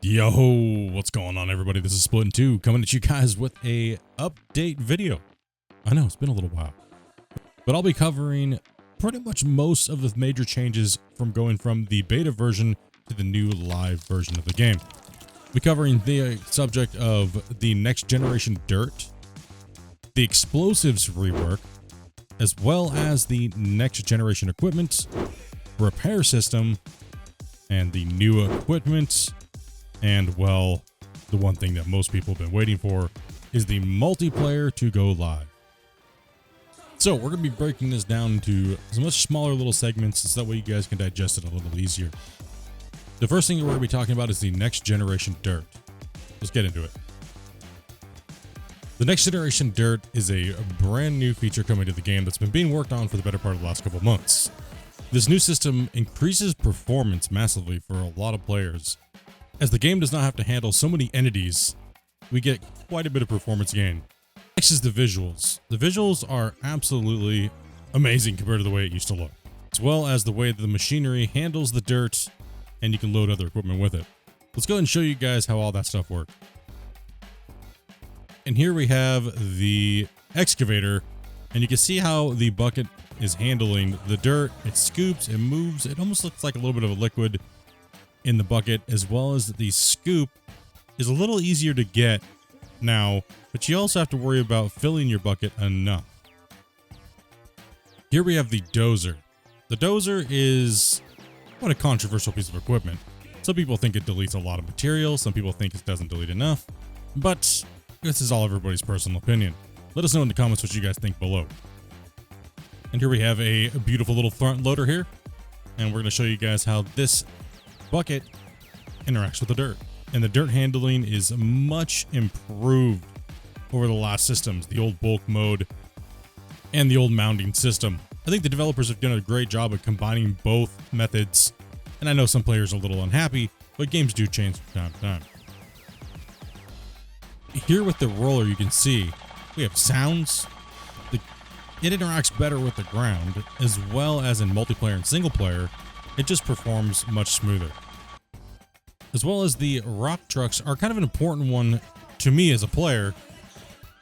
Yo, what's going on, everybody? This is Split in 2 coming at you guys with a update video. I know it's been a little while, but I'll be covering pretty much most of the major changes from going from the beta version to the new live version of the game. We'll be covering the subject of the next generation dirt, the explosives rework, as well as the next generation equipment, repair system, and the new equipment. And, well, the one thing that most people have been waiting for is the multiplayer to go live. So we're going to be breaking this down into some much smaller little segments so that way you guys can digest it a little easier. The first thing we're going to be talking about is the next generation dirt. Let's get into it. The next generation dirt is a brand new feature coming to the game that's been being worked on for the better part of the last couple of months. This new system increases performance massively for a lot of players. As the game does not have to handle so many entities, we get quite a bit of performance gain. Next is the visuals. The visuals are absolutely amazing compared to the way it used to look, as well as the way that the machinery handles the dirt and you can load other equipment with it. Let's go ahead and show you guys how all that stuff works. And here we have the excavator, and you can see how the bucket is handling the dirt. It scoops, it moves, it almost looks like a little bit of a liquid in the bucket, as well as the scoop is a little easier to get now, but you also have to worry about filling your bucket enough. Here we have the dozer. The dozer is quite a controversial piece of equipment. Some people think it deletes a lot of material, some people think it doesn't delete enough, but this is all everybody's personal opinion. Let us know in the comments what you guys think below. And here we have a beautiful little front loader here, and we're going to show you guys how this bucket interacts with the dirt, and the dirt handling is much improved over the last systems, the old bulk mode and the old mounting system. I think the developers have done a great job of combining both methods, and I know some players are a little unhappy, but games do change from time to time. Here with the roller, you can see we have sounds. It interacts better with the ground, as well as in multiplayer and single player. It just performs much smoother. As well as the rock trucks are kind of an important one to me as a player.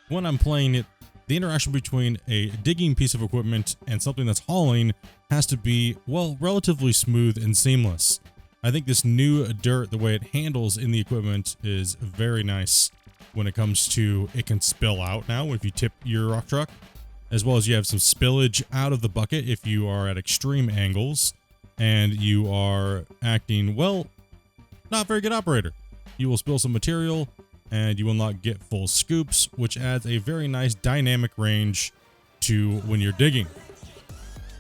When I'm playing it, the interaction between a digging piece of equipment and something that's hauling has to be, well, relatively smooth and seamless. I think this new dirt, the way it handles in the equipment, is very nice when it comes to it can spill out now if you tip your rock truck, as well as you have some spillage out of the bucket if you are at extreme angles and you are acting, well, not very good operator. You will spill some material and you will not get full scoops, which adds a very nice dynamic range to when you're digging.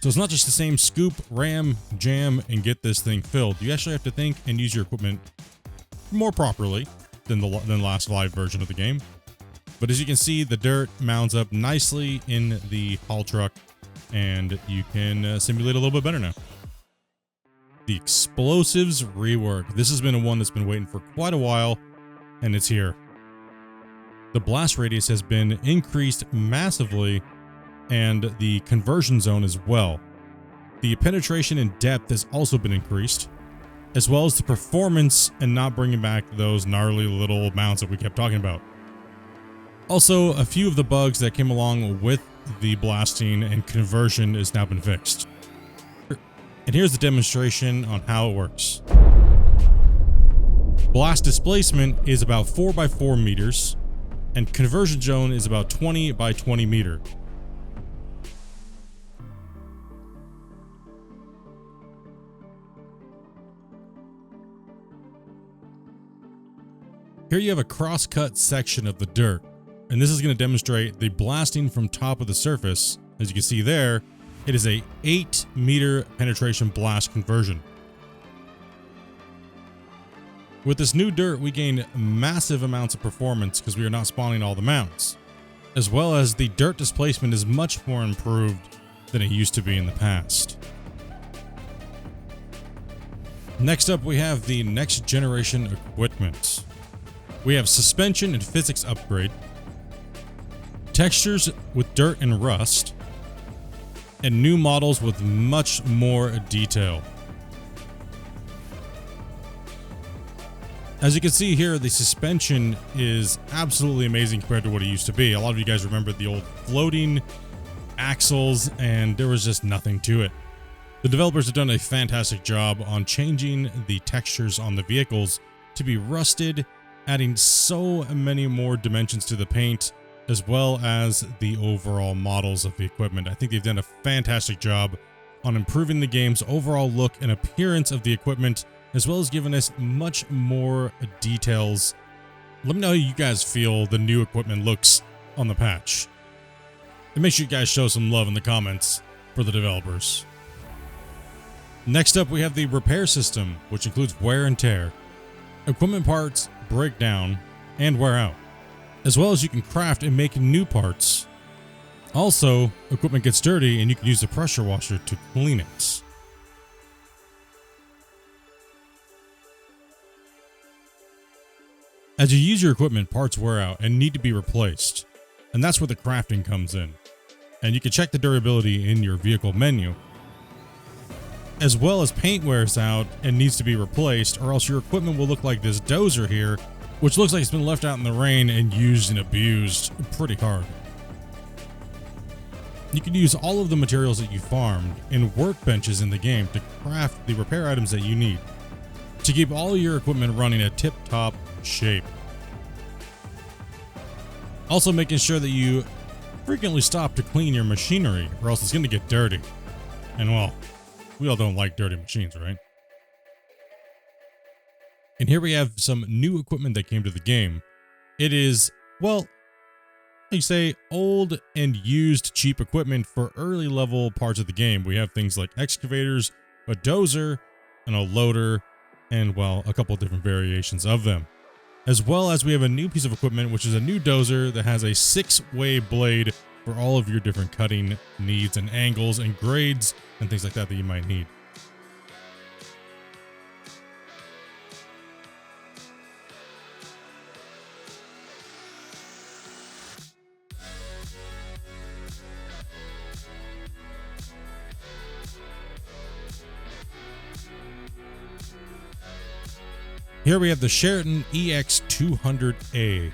So it's not just the same scoop, ram, jam, and get this thing filled. You actually have to think and use your equipment more properly than the last live version of the game. But as you can see, the dirt mounts up nicely in the haul truck, and you can simulate a little bit better now. The explosives rework. This has been one that's been waiting for quite a while, and it's here. The blast radius has been increased massively, and the conversion zone as well. The penetration and depth has also been increased, as well as the performance and not bringing back those gnarly little mounts that we kept talking about. Also, a few of the bugs that came along with the blasting and conversion has now been fixed. And here's the demonstration on how it works. Blast displacement is about 4 by 4 meters, and conversion zone is about 20 by 20 meter. Here you have a cross-cut section of the dirt, and this is going to demonstrate the blasting from top of the surface. As you can see there, it is a 8-meter penetration blast conversion. With this new dirt, we gain massive amounts of performance because we are not spawning all the mounts, as well as the dirt displacement is much more improved than it used to be in the past. Next up, we have the next generation equipment. We have suspension and physics upgrade, textures with dirt and rust, and new models with much more detail. As you can see here, the suspension is absolutely amazing compared to what it used to be. A lot of you guys remember the old floating axles, and there was just nothing to it. The developers have done a fantastic job on changing the textures on the vehicles to be rusted, adding so many more dimensions to the paint, as well as the overall models of the equipment. I think they've done a fantastic job on improving the game's overall look and appearance of the equipment, as well as giving us much more details. Let me know how you guys feel the new equipment looks on the patch. And make sure you guys show some love in the comments for the developers. Next up, we have the repair system, which includes wear and tear. Equipment parts break down and wear out, as well as you can craft and make new parts. Also, equipment gets dirty and you can use the pressure washer to clean it. As you use your equipment, parts wear out and need to be replaced, and that's where the crafting comes in. And you can check the durability in your vehicle menu, as well as paint wears out and needs to be replaced, or else your equipment will look like this dozer here, which looks like it's been left out in the rain and used and abused pretty hard. You can use all of the materials that you farmed in workbenches in the game to craft the repair items that you need to keep all your equipment running at tip-top shape. Also making sure that you frequently stop to clean your machinery, or else it's going to get dirty. And well, we all don't like dirty machines, right? And here we have some new equipment that came to the game. It is, well, you say old and used cheap equipment for early level parts of the game. We have things like excavators, a dozer, and a loader, and well, a couple of different variations of them. As well as we have a new piece of equipment, which is a new dozer that has a 6-way blade for all of your different cutting needs and angles and grades and things like that that you might need. Here we have the Sheraton EX200A.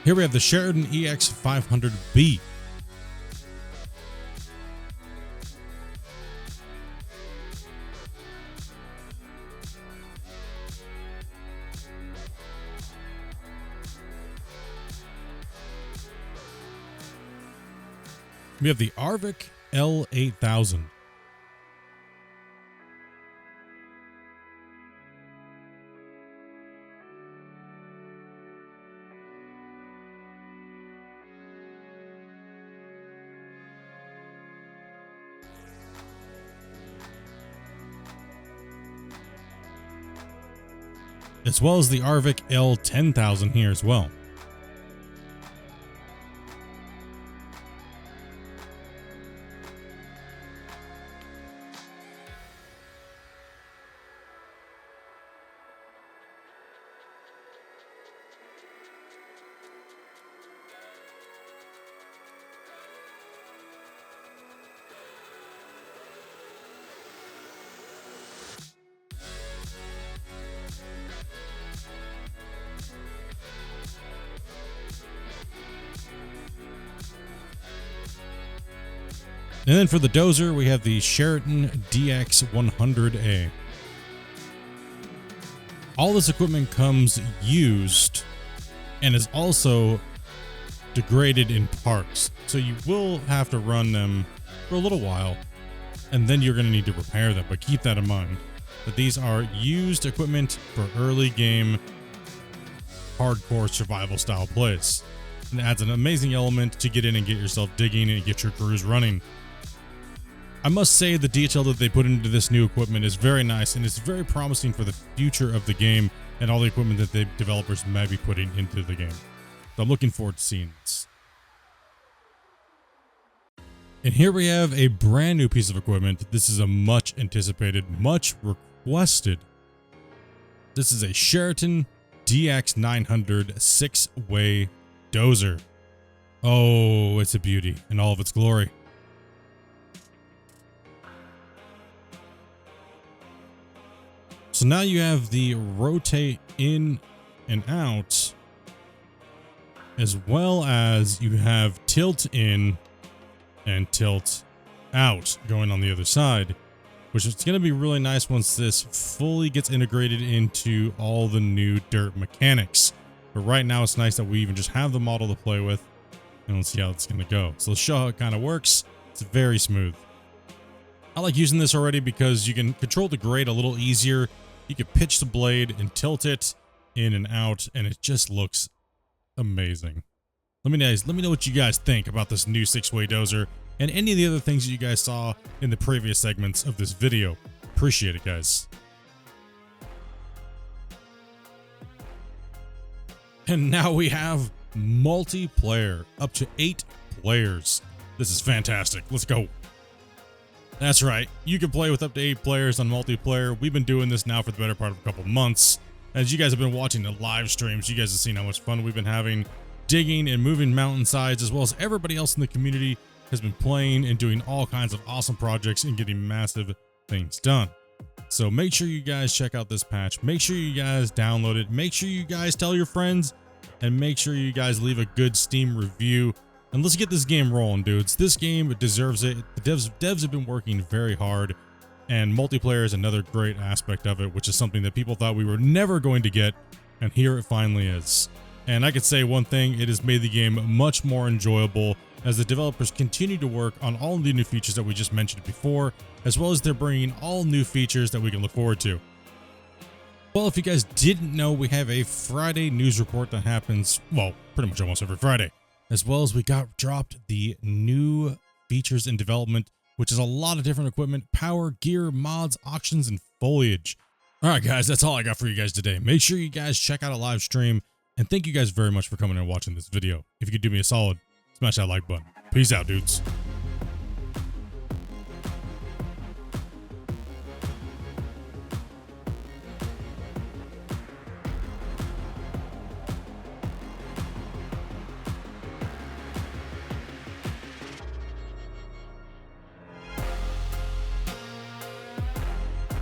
Here we have the Sheraton EX500B. We have the Arvik L8000. As well as the Arvik L10000 here as well. And then for the dozer, we have the Sheraton DX100A. All this equipment comes used and is also degraded in parts. So you will have to run them for a little while, and then you're going to need to repair them. But keep that in mind, that these are used equipment for early game, hardcore survival style plays. And it adds an amazing element to get in and get yourself digging and get your crews running. I must say the detail that they put into this new equipment is very nice, and it's very promising for the future of the game and all the equipment that the developers might be putting into the game. So I'm looking forward to seeing this. And here we have a brand new piece of equipment. This is a much anticipated, much requested. This is a Sheraton DX900 6-way dozer. Oh, it's a beauty in all of its glory. So now you have the rotate in and out, as well as you have tilt in and tilt out going on the other side, which is going to be really nice once this fully gets integrated into all the new dirt mechanics. But right now it's nice that we even just have the model to play with, and let's see how it's going to go. So let's show how it kind of works. It's very smooth. I like using this already because you can control the grade a little easier. You can pitch the blade and tilt it in and out, and it just looks amazing. Let me know what you guys think about this new 6-way dozer and any of the other things that you guys saw in the previous segments of this video. Appreciate it, guys. And now we have multiplayer, up to 8 players. This is fantastic. Let's go. That's right, you can play with up to 8 players on multiplayer. We've been doing this now for the better part of a couple months. As you guys have been watching the live streams, you guys have seen how much fun we've been having digging and moving mountainsides, as well as everybody else in the community has been playing and doing all kinds of awesome projects and getting massive things done. So make sure you guys check out this patch. Make sure you guys download it. Make sure you guys tell your friends, and make sure you guys leave a good Steam review. And let's get this game rolling, dudes. This game deserves it. The devs have been working very hard, and multiplayer is another great aspect of it, which is something that people thought we were never going to get, and here it finally is. And I could say one thing, it has made the game much more enjoyable as the developers continue to work on all the new features that we just mentioned before, as well as they're bringing all new features that we can look forward to. Well, if you guys didn't know, we have a Friday news report that happens, well, pretty much almost every Friday, as well as we got dropped the new features in development, which is a lot of different equipment, power, gear, mods, auctions, and foliage. All right, guys, that's all I got for you guys today. Make sure you guys check out a live stream, and thank you guys very much for coming and watching this video. If you could do me a solid, smash that like button. Peace out, dudes.